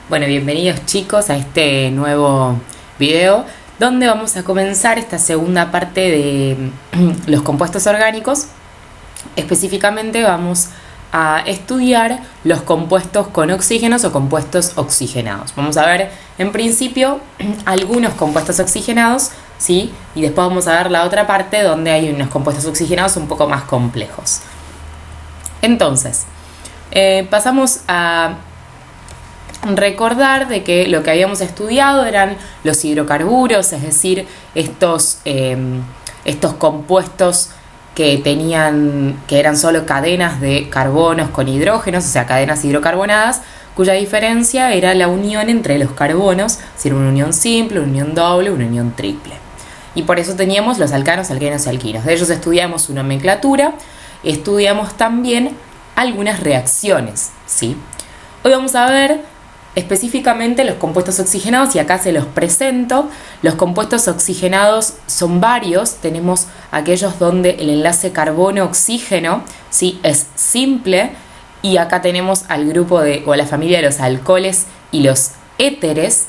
Bueno, bienvenidos chicos a este nuevo video donde vamos a comenzar esta segunda parte de los compuestos orgánicos. Específicamente vamos a estudiar los compuestos con oxígenos o compuestos oxigenados. Vamos a ver en principio algunos compuestos oxigenados, ¿sí? Y después vamos a ver la otra parte donde hay unos compuestos oxigenados un poco más complejos. Entonces, pasamos a recordar de que lo que habíamos estudiado eran los hidrocarburos, es decir, estos compuestos que eran solo cadenas de carbonos con hidrógenos, o sea, cadenas hidrocarbonadas, cuya diferencia era la unión entre los carbonos, es decir, una unión simple, una unión doble, una unión triple. Y por eso teníamos los alcanos, alquenos y alquinos. De ellos estudiamos su nomenclatura, estudiamos también algunas reacciones, ¿sí? Hoy vamos a ver específicamente los compuestos oxigenados y acá se los presento. Los compuestos oxigenados son varios. Tenemos aquellos donde el enlace carbono-oxígeno, ¿sí?, es simple, y acá tenemos al grupo o a la familia de los alcoholes y los éteres.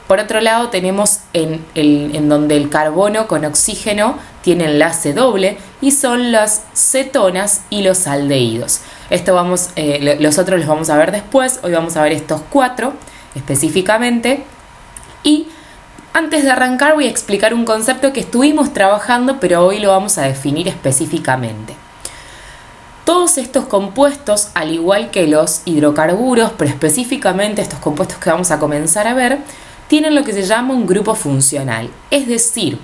Por otro lado tenemos en donde el carbono con oxígeno tiene enlace doble y son las cetonas y los aldehídos. Los otros los vamos a ver después. Hoy vamos a ver estos cuatro específicamente. Y antes de arrancar voy a explicar un concepto que estuvimos trabajando, pero hoy lo vamos a definir específicamente. Todos estos compuestos, al igual que los hidrocarburos, pero específicamente estos compuestos que vamos a comenzar a ver, tienen lo que se llama un grupo funcional, es decir,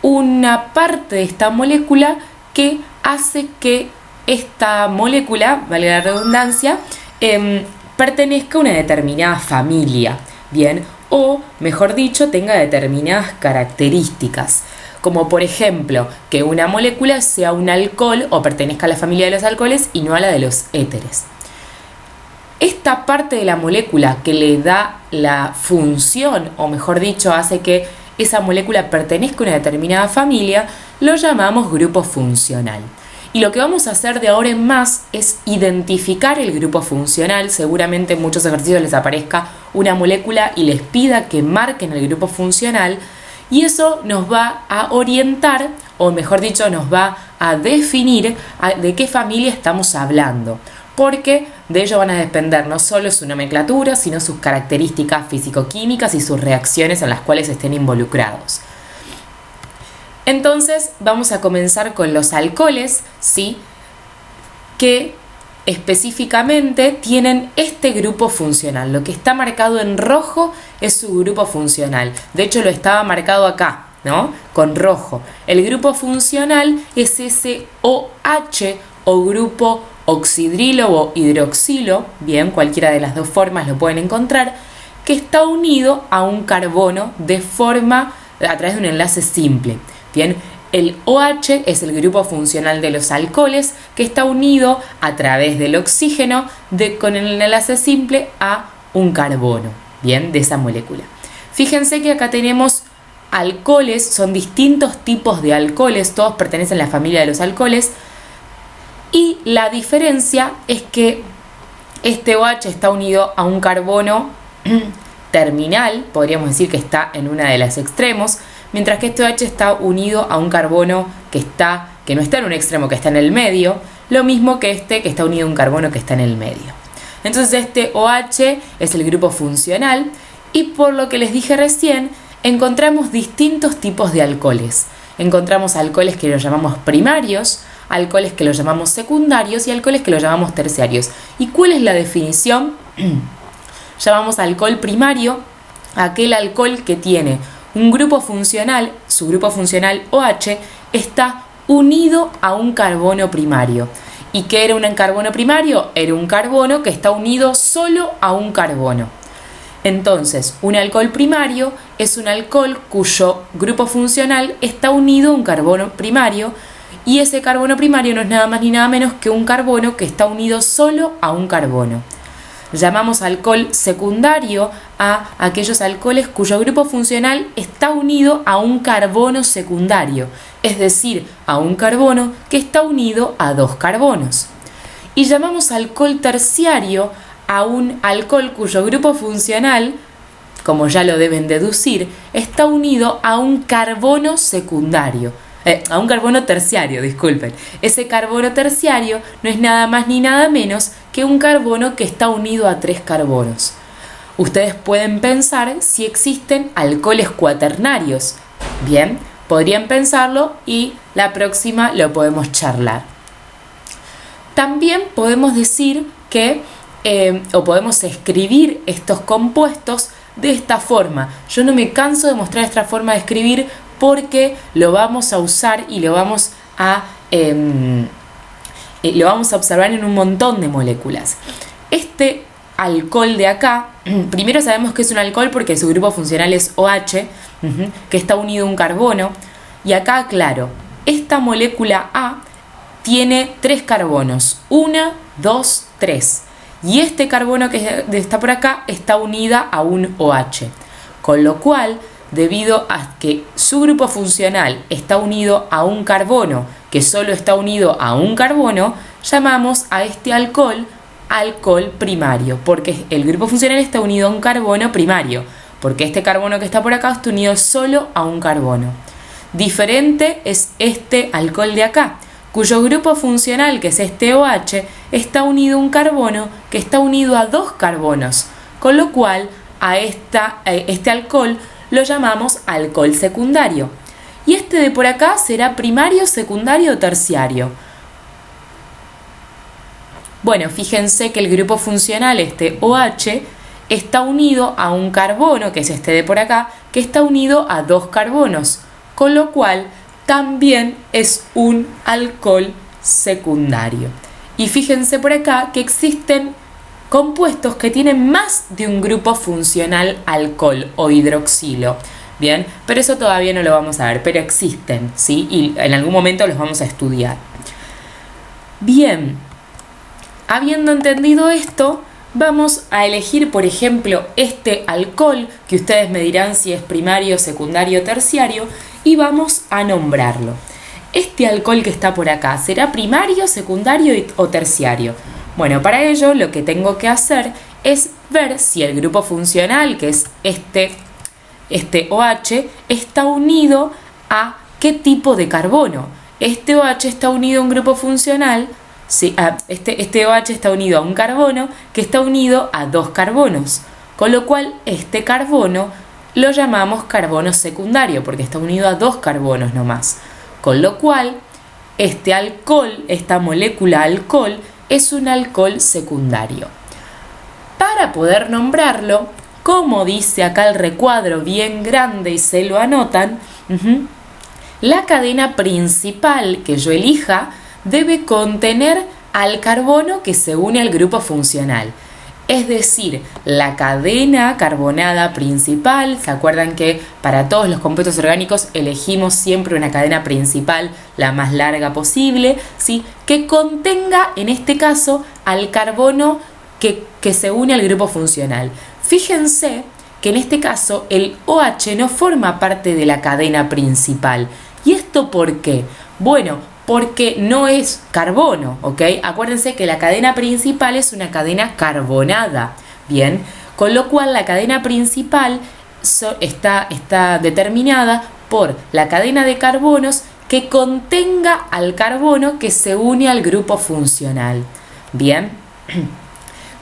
una parte de esta molécula que hace que esta molécula, vale la redundancia, pertenezca a una determinada familia, ¿bien? O, mejor dicho, tenga determinadas características, como por ejemplo, que una molécula sea un alcohol o pertenezca a la familia de los alcoholes y no a la de los éteres. Esta parte de la molécula que le da la función, o mejor dicho, hace que esa molécula pertenezca a una determinada familia, lo llamamos grupo funcional. Y lo que vamos a hacer de ahora en más es identificar el grupo funcional. Seguramente en muchos ejercicios les aparezca una molécula y les pida que marquen el grupo funcional, y eso nos va a orientar, o mejor dicho, nos va a definir de qué familia estamos hablando, porque de ello van a depender no solo su nomenclatura, sino sus características físico-químicas y sus reacciones en las cuales estén involucrados. Entonces vamos a comenzar con los alcoholes, ¿sí?, que específicamente tienen este grupo funcional. Lo que está marcado en rojo es su grupo funcional. De hecho lo estaba marcado acá, ¿no?, con rojo. El grupo funcional es ese OH o grupo oxidrilo o hidroxilo, bien, cualquiera de las dos formas lo pueden encontrar, que está unido a un carbono a través de un enlace simple. Bien, el OH es el grupo funcional de los alcoholes que está unido a través del oxígeno con el enlace simple a un carbono, bien, de esa molécula. Fíjense que acá tenemos alcoholes, son distintos tipos de alcoholes, todos pertenecen a la familia de los alcoholes. Y la diferencia es que este OH está unido a un carbono terminal, podríamos decir que está en una de las extremos, mientras que este OH está unido a un carbono que no está en un extremo, que está en el medio, lo mismo que que está unido a un carbono que está en el medio. Entonces este OH es el grupo funcional, y por lo que les dije recién, encontramos distintos tipos de alcoholes. Encontramos alcoholes que los llamamos primarios, alcoholes que los llamamos secundarios y alcoholes que los llamamos terciarios. ¿Y cuál es la definición? Llamamos alcohol primario aquel alcohol que tiene un grupo funcional, su grupo funcional OH está unido a un carbono primario. ¿Y qué era un carbono primario? Era un carbono que está unido solo a un carbono. Entonces, un alcohol primario es un alcohol cuyo grupo funcional está unido a un carbono primario, y ese carbono primario no es nada más ni nada menos que un carbono que está unido solo a un carbono. Llamamos alcohol secundario a aquellos alcoholes cuyo grupo funcional está unido a un carbono secundario, es decir, a un carbono que está unido a dos carbonos. Y llamamos alcohol terciario a un alcohol cuyo grupo funcional, como ya lo deben deducir, está unido a un carbono secundario. A un carbono terciario, disculpen. Ese carbono terciario no es nada más ni nada menos que un carbono que está unido a 3 carbonos. Ustedes pueden pensar si existen alcoholes cuaternarios. Bien, podrían pensarlo y la próxima lo podemos charlar. También podemos decir que, o podemos escribir estos compuestos de esta forma. Yo no me canso de mostrar esta forma de escribir porque lo vamos a usar y lo vamos a observar en un montón de moléculas. Este alcohol de acá, primero sabemos que es un alcohol porque su grupo funcional es OH, que está unido a un carbono. Y acá, claro, esta molécula A tiene 3 carbonos, 1, 2, 3. Y este carbono que está por acá está unida a un OH. Con lo cual, debido a que su grupo funcional está unido a un carbono que solo está unido a un carbono, llamamos a este alcohol primario, porque el grupo funcional está unido a un carbono primario, porque este carbono que está por acá está unido solo a un carbono. Diferente es este alcohol de acá, cuyo grupo funcional, que es este OH, está unido a un carbono que está unido a 2 carbonos, con lo cual a este alcohol lo llamamos alcohol secundario. Y este de por acá será primario, secundario o terciario. Bueno, fíjense que el grupo funcional, este OH, está unido a un carbono, que es este de por acá, que está unido a 2 carbonos, con lo cual también es un alcohol secundario. Y fíjense por acá que existen compuestos que tienen más de un grupo funcional alcohol o hidroxilo. Bien, pero eso todavía no lo vamos a ver, pero existen, ¿sí? Y en algún momento los vamos a estudiar. Bien, habiendo entendido esto, vamos a elegir, por ejemplo, este alcohol, que ustedes me dirán si es primario, secundario o terciario, y vamos a nombrarlo. Este alcohol que está por acá, ¿será primario, secundario o terciario? Bueno, para ello lo que tengo que hacer es ver si el grupo funcional, que es este OH, está unido a qué tipo de carbono. Este OH está unido a un grupo funcional, sí, este OH está unido a un carbono que está unido a 2 carbonos, con lo cual este carbono lo llamamos carbono secundario porque está unido a 2 carbonos nomás. Con lo cual, este alcohol, esta molécula alcohol, es un alcohol secundario. Para poder nombrarlo, como dice acá el recuadro bien grande y se lo anotan, la cadena principal que yo elija debe contener al carbono que se une al grupo funcional. Es decir, la cadena carbonada principal, ¿se acuerdan que para todos los compuestos orgánicos elegimos siempre una cadena principal la más larga posible, ¿sí? Que contenga, en este caso, al carbono que se une al grupo funcional? Fíjense que en este caso el OH no forma parte de la cadena principal. ¿Y esto por qué? Bueno, porque no es carbono, ¿ok? Acuérdense que la cadena principal es una cadena carbonada, ¿bien? Con lo cual la cadena principal está determinada por la cadena de carbonos que contenga al carbono que se une al grupo funcional, ¿bien?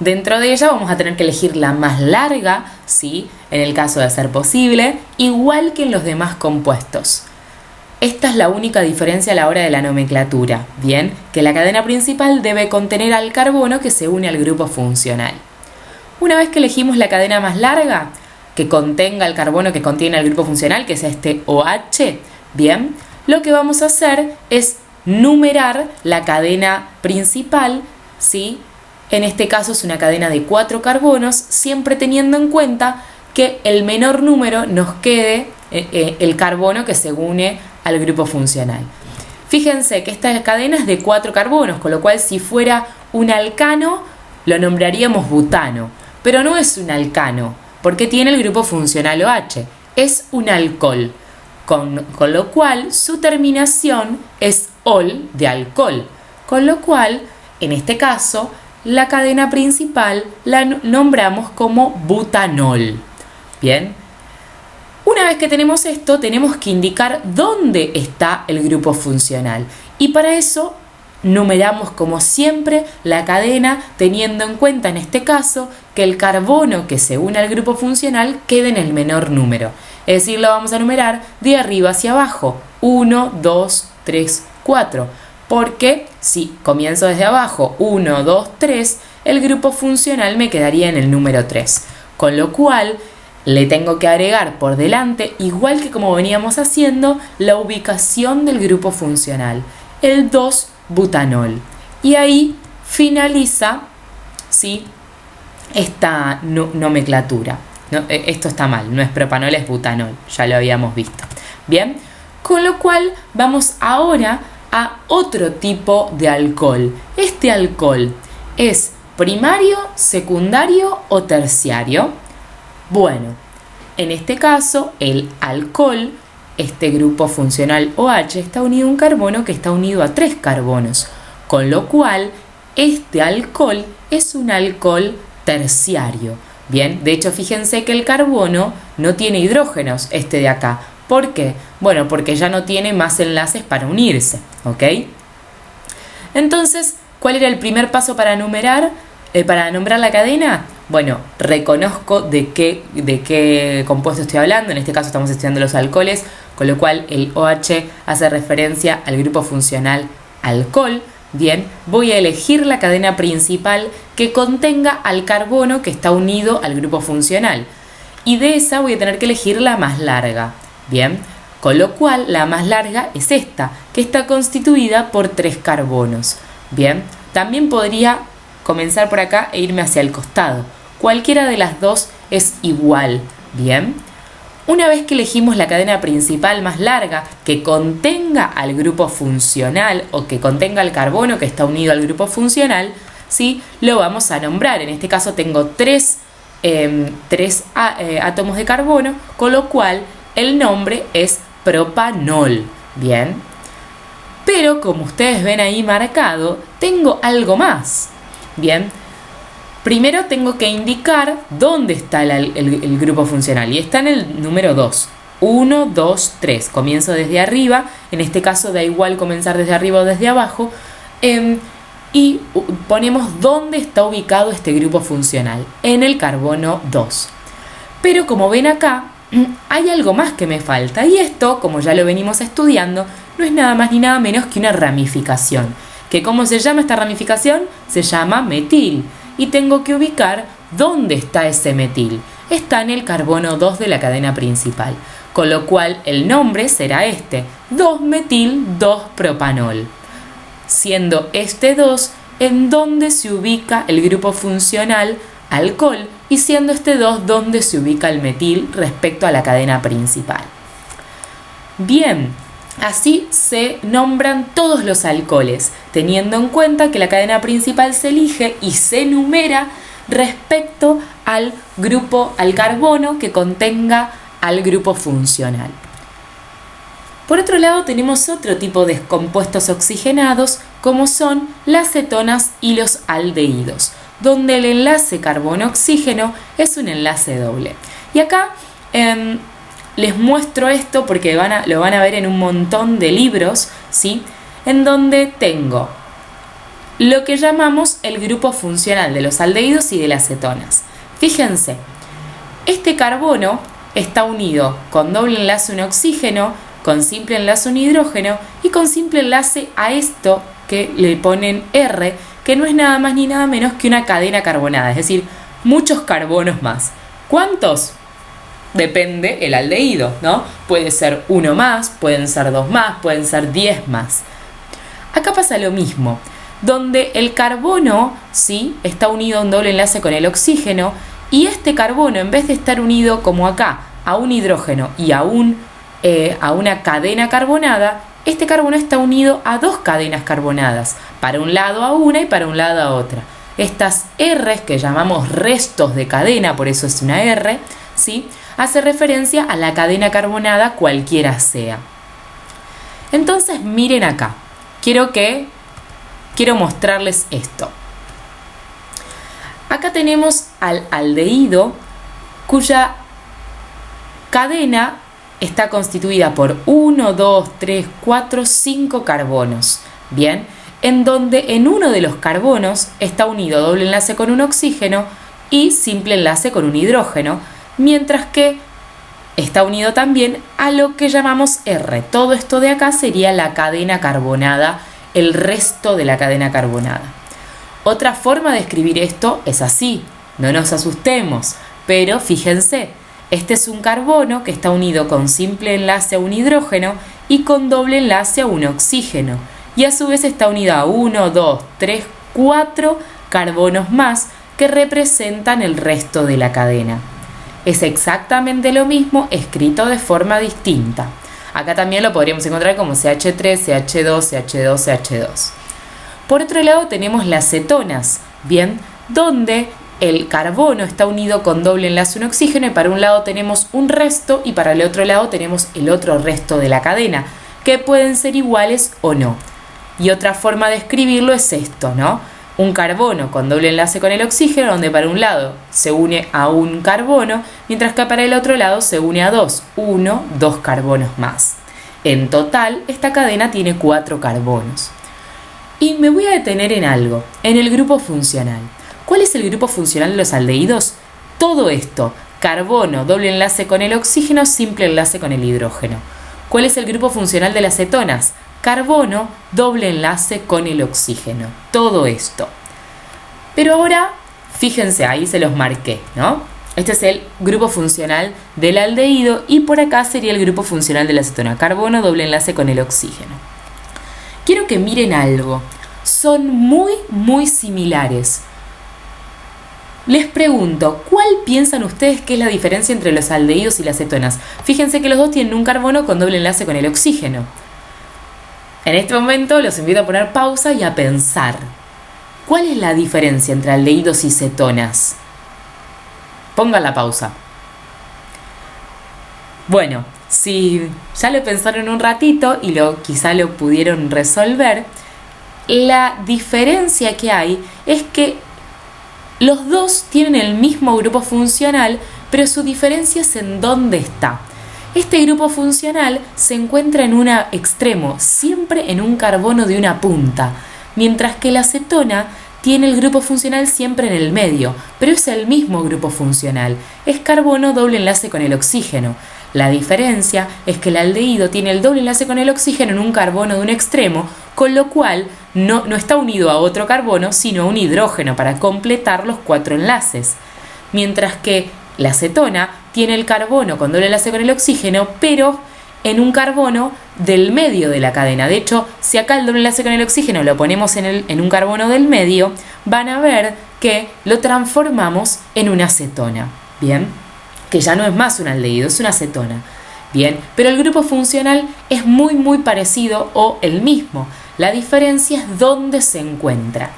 Dentro de ella vamos a tener que elegir la más larga, ¿sí? En el caso de ser posible, igual que en los demás compuestos. Esta es la única diferencia a la hora de la nomenclatura, ¿bien? Que la cadena principal debe contener al carbono que se une al grupo funcional. Una vez que elegimos la cadena más larga, que contenga el carbono que contiene el grupo funcional, que es este OH, ¿bien? Lo que vamos a hacer es numerar la cadena principal, ¿sí? En este caso es una cadena de 4 carbonos, siempre teniendo en cuenta que el menor número nos quede el carbono que se une al grupo funcional. Fíjense que esta cadena es de 4 carbonos, con lo cual si fuera un alcano lo nombraríamos butano, pero no es un alcano porque tiene el grupo funcional OH, es un alcohol, con lo cual su terminación es ol de alcohol, con lo cual en este caso la cadena principal la nombramos como butanol. Bien. Una vez que tenemos esto, tenemos que indicar dónde está el grupo funcional. Y para eso numeramos como siempre la cadena, teniendo en cuenta en este caso que el carbono que se une al grupo funcional quede en el menor número. Es decir, lo vamos a numerar de arriba hacia abajo. 1, 2, 3, 4. Porque si comienzo desde abajo, 1, 2, 3, el grupo funcional me quedaría en el número 3. Con lo cual le tengo que agregar por delante, igual que como veníamos haciendo, la ubicación del grupo funcional, el 2-butanol. Y ahí finaliza, ¿sí?, esta nomenclatura. No, esto está mal, no es propanol, es butanol, ya lo habíamos visto. Bien, con lo cual vamos ahora a otro tipo de alcohol. Este alcohol es primario, secundario o terciario. Bueno, en este caso el alcohol, este grupo funcional OH, está unido a un carbono que está unido a 3 carbonos, con lo cual este alcohol es un alcohol terciario. Bien, de hecho fíjense que el carbono no tiene hidrógenos, este de acá. ¿Por qué? Bueno, porque ya no tiene más enlaces para unirse, ¿ok? Entonces, ¿cuál era el primer paso para nombrar la cadena? Bueno, reconozco de qué compuesto estoy hablando. En este caso estamos estudiando los alcoholes, con lo cual el OH hace referencia al grupo funcional alcohol. Bien, voy a elegir la cadena principal que contenga al carbono que está unido al grupo funcional. Y de esa voy a tener que elegir la más larga. Bien, con lo cual la más larga es esta, que está constituida por 3 carbonos. Bien, también podría comenzar por acá e irme hacia el costado. Cualquiera de las dos es igual. Bien, una vez que elegimos la cadena principal más larga que contenga al grupo funcional o que contenga el carbono que está unido al grupo funcional, ¿sí?, lo vamos a nombrar. En este caso tengo 3 átomos de carbono, con lo cual el nombre es propanol. Bien, pero como ustedes ven ahí marcado, tengo algo más. Bien, primero tengo que indicar dónde está el grupo funcional y está en el número 2. 1, 2, 3. Comienzo desde arriba, en este caso da igual comenzar desde arriba o desde abajo, y ponemos dónde está ubicado este grupo funcional, en el carbono 2. Pero como ven acá, hay algo más que me falta, y esto, como ya lo venimos estudiando, no es nada más ni nada menos que una ramificación. ¿Que cómo se llama esta ramificación? Se llama metil. Y tengo que ubicar dónde está ese metil. Está en el carbono 2 de la cadena principal. Con lo cual el nombre será este, 2-metil-2-propanol. Siendo este 2 en donde se ubica el grupo funcional alcohol y siendo este 2 donde se ubica el metil respecto a la cadena principal. Bien, así se nombran todos los alcoholes, teniendo en cuenta que la cadena principal se elige y se numera respecto al carbono que contenga al grupo funcional. Por otro lado, tenemos otro tipo de compuestos oxigenados, como son las cetonas y los aldehídos, donde el enlace carbono-oxígeno es un enlace doble. Y acá les muestro esto porque lo van a ver en un montón de libros, ¿sí?, en donde tengo lo que llamamos el grupo funcional de los aldehídos y de las cetonas. Fíjense, este carbono está unido con doble enlace un oxígeno, con simple enlace un hidrógeno y con simple enlace a esto que le ponen R, que no es nada más ni nada menos que una cadena carbonada, es decir, muchos carbonos más. ¿Cuántos? Depende el aldehído, ¿no? Puede ser 1 más, pueden ser 2 más, pueden ser 10 más. Acá pasa lo mismo, donde el carbono, ¿sí?, está unido a un doble enlace con el oxígeno, y este carbono, en vez de estar unido como acá a un hidrógeno y a una cadena carbonada, este carbono está unido a 2 cadenas carbonadas, para un lado a una y para un lado a otra. Estas R's, que llamamos restos de cadena, por eso es una R, ¿sí?, hace referencia a la cadena carbonada cualquiera sea. Entonces miren acá, quiero mostrarles esto. Acá tenemos al aldehído cuya cadena está constituida por 1, 2, 3, 4, 5 carbonos, ¿bien? En donde en uno de los carbonos está unido doble enlace con un oxígeno y simple enlace con un hidrógeno, mientras que está unido también a lo que llamamos R. Todo esto de acá sería la cadena carbonada, el resto de la cadena carbonada. Otra forma de escribir esto es así, no nos asustemos, pero fíjense, este es un carbono que está unido con simple enlace a un hidrógeno y con doble enlace a un oxígeno, y a su vez está unido a 1, 2, 3, 4 carbonos más que representan el resto de la cadena. Es exactamente lo mismo escrito de forma distinta. Acá también lo podríamos encontrar como CH3, CH2, CH2, CH2. Por otro lado tenemos las cetonas, ¿bien? Donde el carbono está unido con doble enlace a un oxígeno y para un lado tenemos un resto y para el otro lado tenemos el otro resto de la cadena, que pueden ser iguales o no. Y otra forma de escribirlo es esto, ¿no? Un carbono con doble enlace con el oxígeno, donde para un lado se une a un carbono, mientras que para el otro lado se une a dos, dos carbonos más. En total, esta cadena tiene 4 carbonos. Y me voy a detener en algo, en el grupo funcional. ¿Cuál es el grupo funcional de los aldehídos? Todo esto, carbono, doble enlace con el oxígeno, simple enlace con el hidrógeno. ¿Cuál es el grupo funcional de las cetonas? Carbono, doble enlace con el oxígeno. Todo esto. Pero ahora, fíjense, ahí se los marqué, ¿no? Este es el grupo funcional del aldehído y por acá sería el grupo funcional de la cetona. Carbono, doble enlace con el oxígeno. Quiero que miren algo. Son muy similares. Les pregunto, ¿cuál piensan ustedes que es la diferencia entre los aldehídos y las cetonas? Fíjense que los dos tienen un carbono con doble enlace con el oxígeno. En este momento los invito a poner pausa y a pensar. ¿Cuál es la diferencia entre aldehídos y cetonas? Pongan la pausa. Bueno, si ya lo pensaron un ratito y quizá lo pudieron resolver, la diferencia que hay es que los dos tienen el mismo grupo funcional, pero su diferencia es en dónde está. Este grupo funcional se encuentra en un extremo, siempre en un carbono de una punta, mientras que la cetona tiene el grupo funcional siempre en el medio, pero es el mismo grupo funcional, es carbono doble enlace con el oxígeno. La diferencia es que el aldehído tiene el doble enlace con el oxígeno en un carbono de un extremo, con lo cual no está unido a otro carbono, sino a un hidrógeno para completar los 4 enlaces. Mientras que la cetona tiene el carbono con doble enlace con el oxígeno, pero en un carbono del medio de la cadena. De hecho, si acá el doble enlace con el oxígeno lo ponemos en un carbono del medio, van a ver que lo transformamos en una cetona. Bien, que ya no es más un aldehído, es una cetona. Bien, pero el grupo funcional es muy parecido o el mismo. La diferencia es dónde se encuentra.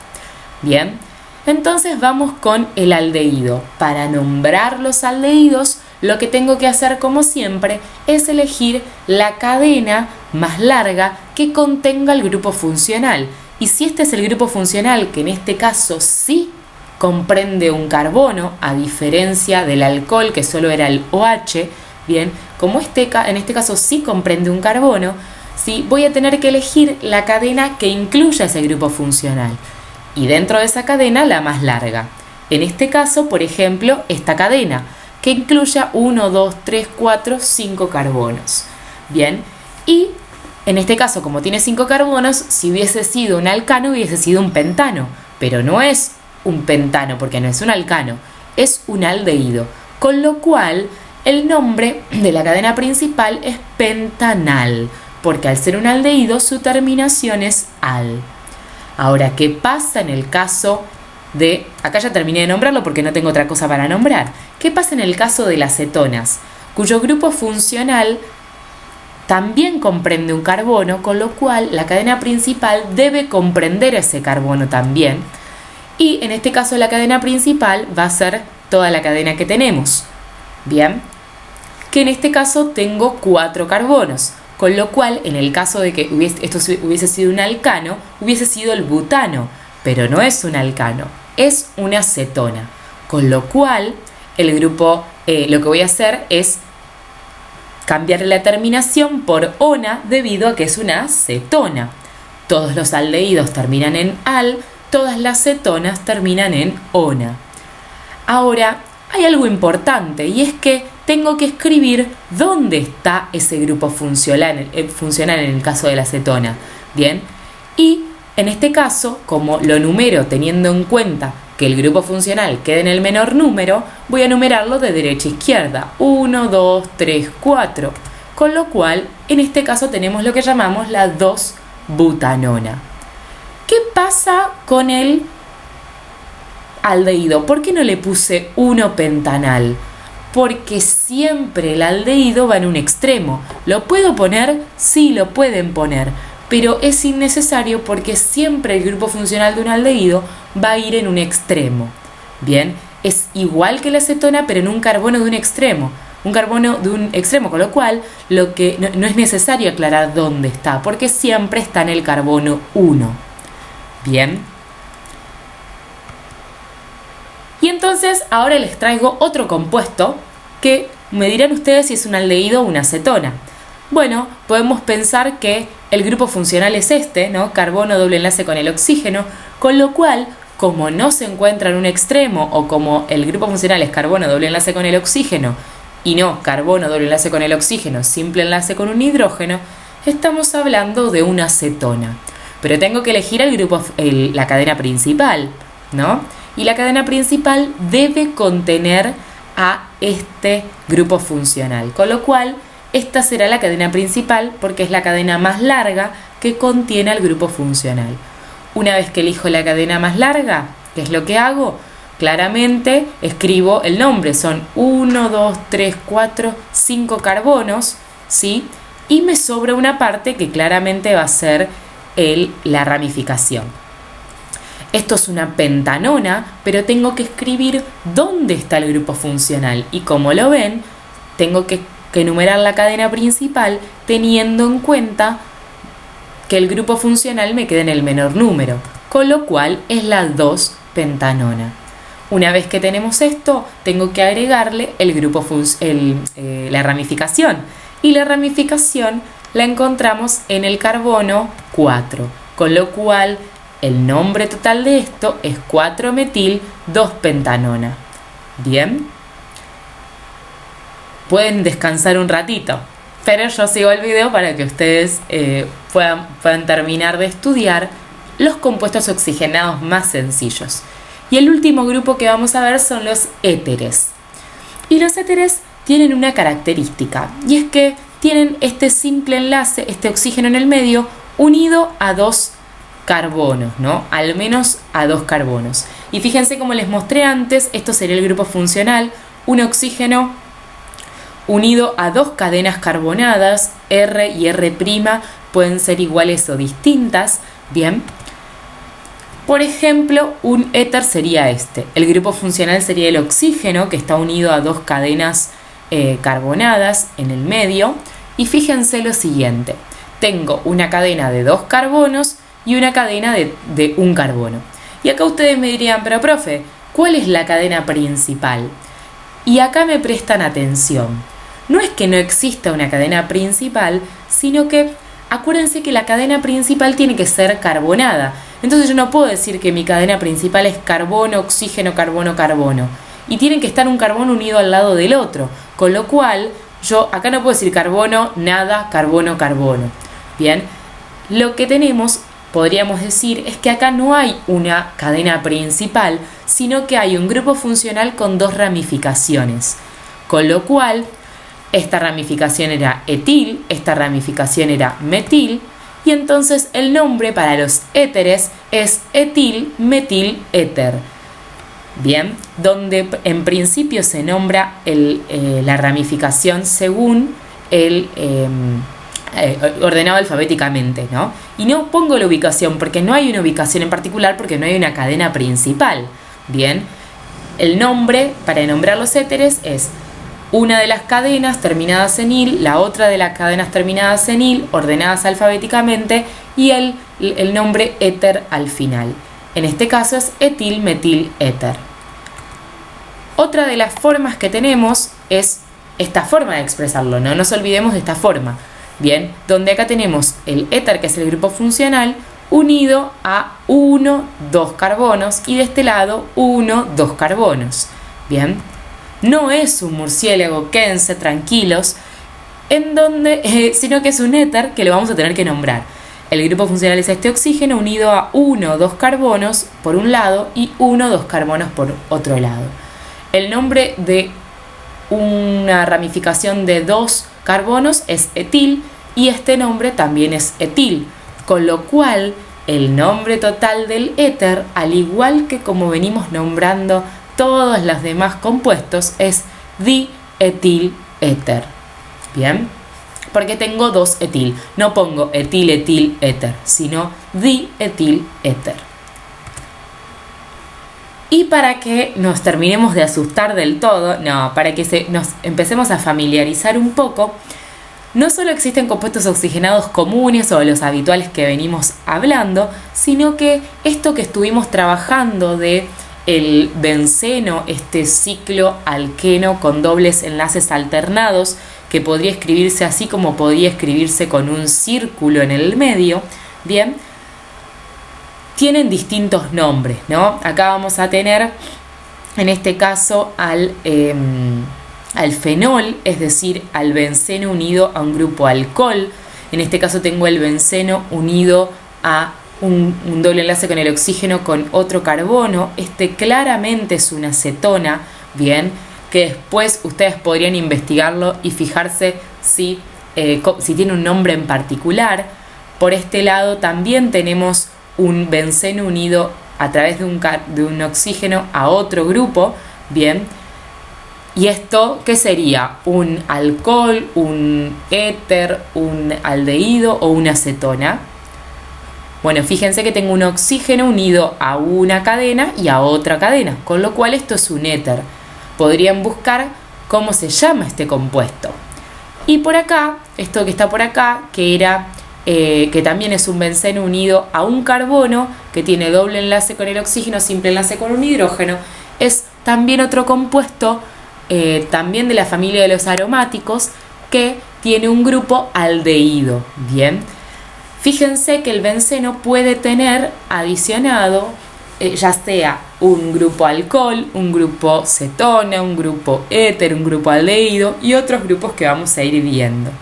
Bien, entonces vamos con el aldehído. Para nombrar los aldehídos, lo que tengo que hacer como siempre es elegir la cadena más larga que contenga el grupo funcional. Y si este es el grupo funcional, que en este caso sí comprende un carbono, a diferencia del alcohol que solo era el OH, bien, como en este caso sí comprende un carbono, ¿sí? Voy a tener que elegir la cadena que incluya ese grupo funcional. Y dentro de esa cadena la más larga. En este caso, por ejemplo, esta cadena, que incluya 1, 2, 3, 4, 5 carbonos. Bien, y en este caso, como tiene 5 carbonos, si hubiese sido un alcano, hubiese sido un pentano. Pero no es un pentano, porque no es un alcano, es un aldehído. Con lo cual, el nombre de la cadena principal es pentanal, porque al ser un aldehído, su terminación es al. Ahora, ¿qué pasa en el caso de... Acá ya terminé de nombrarlo porque no tengo otra cosa para nombrar. ¿Qué pasa en el caso de las cetonas? Cuyo grupo funcional también comprende un carbono, con lo cual la cadena principal debe comprender ese carbono también. Y en este caso la cadena principal va a ser toda la cadena que tenemos. Bien, que en este caso tengo 4 carbonos. Con lo cual, en el caso de que esto hubiese sido un alcano, hubiese sido el butano, pero no es un alcano. es una cetona, con lo cual el grupo, lo que voy a hacer es cambiarle la terminación por ona debido a que es una cetona. Todos los aldehídos terminan en al, todas las cetonas terminan en ona. Ahora, hay algo importante y es que tengo que escribir dónde está ese grupo funcional en el caso de la cetona. Bien, y en este caso, como lo numero teniendo en cuenta que el grupo funcional quede en el menor número, voy a numerarlo de derecha a izquierda. 1, 2, 3, 4. Con lo cual, en este caso tenemos lo que llamamos la 2-butanona. ¿Qué pasa con el aldehído? ¿Por qué no le puse 1-pentanal? Porque siempre el aldehído va en un extremo. ¿Lo puedo poner? Sí, lo pueden poner, pero es innecesario porque siempre el grupo funcional de un aldehído va a ir en un extremo. Bien, es igual que la cetona, pero en un carbono de un extremo. Un carbono de un extremo, con lo cual no es necesario aclarar dónde está, porque siempre está en el carbono 1. Bien. Y entonces ahora les traigo otro compuesto que me dirán ustedes si es un aldehído o una cetona. Bueno, podemos pensar que el grupo funcional es este, ¿no? Carbono doble enlace con el oxígeno, con lo cual, como no se encuentra en un extremo o como el grupo funcional es carbono doble enlace con el oxígeno y no carbono doble enlace con el oxígeno, simple enlace con un hidrógeno, estamos hablando de una cetona. Pero tengo que elegir la cadena principal, ¿no? Y la cadena principal debe contener a este grupo funcional, con lo cual esta será la cadena principal porque es la cadena más larga que contiene al grupo funcional. Una vez que elijo la cadena más larga, ¿qué es lo que hago? Claramente escribo el nombre, son 1, 2, 3, 4, 5 carbonos, ¿sí? Y me sobra una parte que claramente va a ser la ramificación. Esto es una pentanona, pero tengo que escribir dónde está el grupo funcional. Y como lo ven, tengo que enumerar la cadena principal teniendo en cuenta que el grupo funcional me quede en el menor número, con lo cual es la 2-pentanona. Una vez que tenemos esto, tengo que agregarle la ramificación. Y la ramificación la encontramos en el carbono 4, con lo cual el nombre total de esto es 4-metil-2-pentanona. Bien. Pueden descansar un ratito, pero yo sigo el video para que ustedes puedan terminar de estudiar los compuestos oxigenados más sencillos. Y el último grupo que vamos a ver son los éteres. Y los éteres tienen una característica, y es que tienen este simple enlace, este oxígeno en el medio, unido a 2 carbonos, ¿no? Al menos a 2 carbonos. Y fíjense, como les mostré antes, esto sería el grupo funcional, un oxígeno unido a 2 cadenas carbonadas, R y R', pueden ser iguales o distintas. Bien. Por ejemplo, un éter sería este. El grupo funcional sería el oxígeno, que está unido a 2 cadenas carbonadas en el medio. Y fíjense lo siguiente. Tengo una cadena de 2 carbonos y una cadena de 1 carbono. Y acá ustedes me dirían, pero profe, ¿cuál es la cadena principal? Y acá me prestan atención. No es que no exista una cadena principal, sino que acuérdense que la cadena principal tiene que ser carbonada. Entonces yo no puedo decir que mi cadena principal es carbono, oxígeno, carbono, carbono. Y tienen que estar un carbono unido al lado del otro. Con lo cual, yo acá no puedo decir carbono, nada, carbono, carbono. Bien, lo que podríamos decir, es que acá no hay una cadena principal, sino que hay un grupo funcional con 2 ramificaciones. Con lo cual, esta ramificación era etil, esta ramificación era metil, y entonces el nombre para los éteres es etil, metil, éter. Bien, donde en principio se nombra la ramificación según ordenado alfabéticamente, ¿no? Y no pongo la ubicación porque no hay una ubicación en particular, porque no hay una cadena principal. Bien, el nombre para nombrar los éteres es una de las cadenas terminadas en il, la otra de las cadenas terminadas en il, ordenadas alfabéticamente, y el nombre éter al final. En este caso es etil-metil-éter. Otra de las formas que tenemos es esta forma de expresarlo, no nos olvidemos de esta forma. Bien, donde acá tenemos el éter, que es el grupo funcional, unido a 1, 2 carbonos, y de este lado 1, 2 carbonos. Bien, no es un murciélago, quédense tranquilos, sino que es un éter que lo vamos a tener que nombrar. El grupo funcional es este oxígeno unido a 1, 2 carbonos por un lado y 1, 2 carbonos por otro lado. El nombre de una ramificación de 2 carbonos es etil y este nombre también es etil, con lo cual el nombre total del éter, al igual que como venimos nombrando todos los demás compuestos, es dietiléter. Bien, porque tengo 2 etil, no pongo etil-etil-éter, sino dietiléter. Y para que nos terminemos de asustar del todo, no, para que nos empecemos a familiarizar un poco, no solo existen compuestos oxigenados comunes o los habituales que venimos hablando, sino que esto que estuvimos trabajando de el benceno, este ciclo alqueno con dobles enlaces alternados, que podría escribirse así como podría escribirse con un círculo en el medio, bien, tienen distintos nombres, ¿no? Acá vamos a tener, en este caso, al fenol, es decir, al benceno unido a un grupo alcohol. En este caso tengo el benceno unido a un doble enlace con el oxígeno con otro carbono. Este claramente es una cetona, bien, que después ustedes podrían investigarlo y fijarse si tiene un nombre en particular. Por este lado también tenemos un benceno unido a través de un oxígeno a otro grupo, bien. ¿Y esto qué sería? ¿Un alcohol, un éter, un aldehído o una acetona? Bueno, fíjense que tengo un oxígeno unido a una cadena y a otra cadena, con lo cual esto es un éter. Podrían buscar cómo se llama este compuesto. Y por acá, esto que está por acá, que también es un benceno unido a un carbono, que tiene doble enlace con el oxígeno, simple enlace con un hidrógeno, es también otro compuesto, también de la familia de los aromáticos, que tiene un grupo aldehído. Bien, fíjense que el benceno puede tener adicionado ya sea un grupo alcohol, un grupo cetona, un grupo éter, un grupo aldehído y otros grupos que vamos a ir viendo.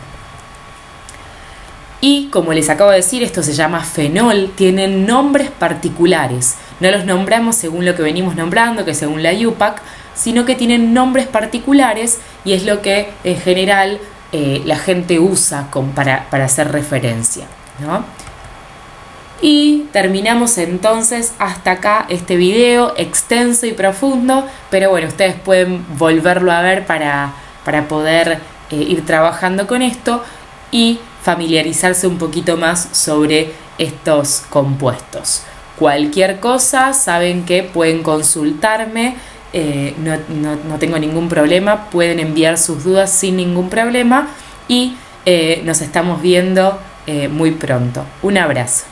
Y como les acabo de decir, esto se llama fenol, tienen nombres particulares. No los nombramos según lo que venimos nombrando, que según la IUPAC, sino que tienen nombres particulares y es lo que en general la gente usa para hacer referencia, ¿no? Y terminamos entonces hasta acá este video extenso y profundo, pero bueno, ustedes pueden volverlo a ver para poder ir trabajando con esto y familiarizarse un poquito más sobre estos compuestos. Cualquier cosa, saben que pueden consultarme, no tengo ningún problema, pueden enviar sus dudas sin ningún problema y nos estamos viendo muy pronto. Un abrazo.